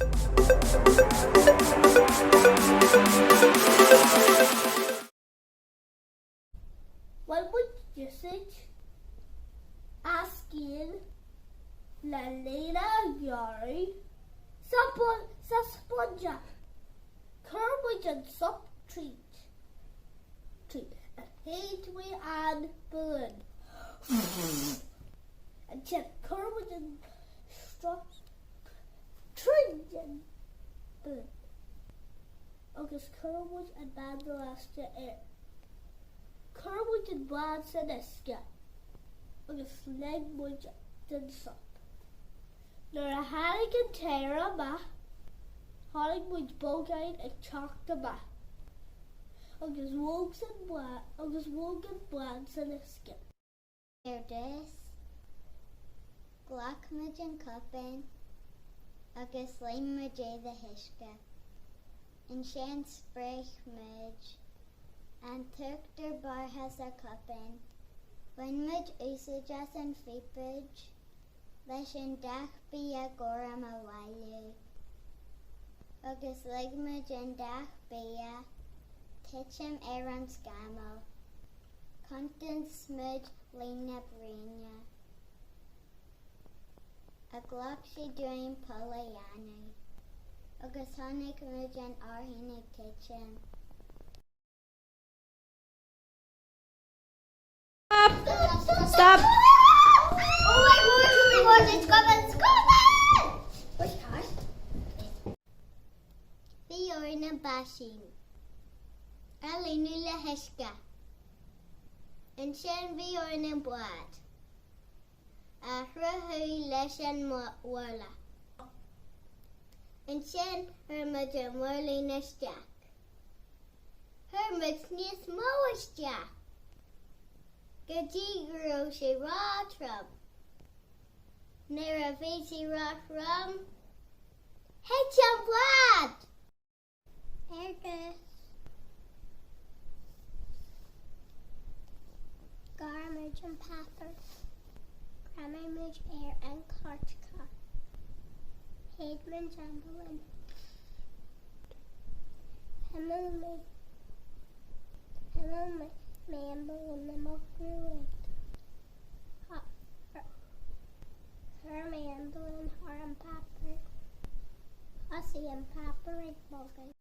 When would usage asking la leira yari sa sponja Kermit and sup treat and hate we and burn and check Kermit and stop treat and burn August Kermit and bad the last air Kermit and bad seneska August leg much than sup nor a harig and terra ma Harig much bogain and chalk the ma August wogs and bland seneska This Glockmid and Cuppin agus Limid the Hiska and Shan Sprich Midge and Turkter Bar has a Cuppin when Midge Usajas and Feepage Leshin Dach be a Goram a Wayu agus Ligmid and Dach be a Titcham Aaron Scamo Content Smidge n-oibríonn a glock she doing Polyani agus honnig Mujan Arhinig Kitchen. Stop! Oh my God, it's coming! Where's Tosh? The Orna Bashin. Alinula Heska. And Shan the Orna Boat. Ahrahui Leshan Wala. And Shan Hermodum Warlinus Jack. Hermod's Nis Moas Jack. Gadigro she Ratrum. Neravisi Ratrum. Hedgeham Blad. Ergus. Garmage and Pepper. Grammage Air and Kartka. Haidman Jambalin. Hello, Mamble in the Mokruid. Her Mamble and Haram Pepper. Hussy and Pepper and Bogan.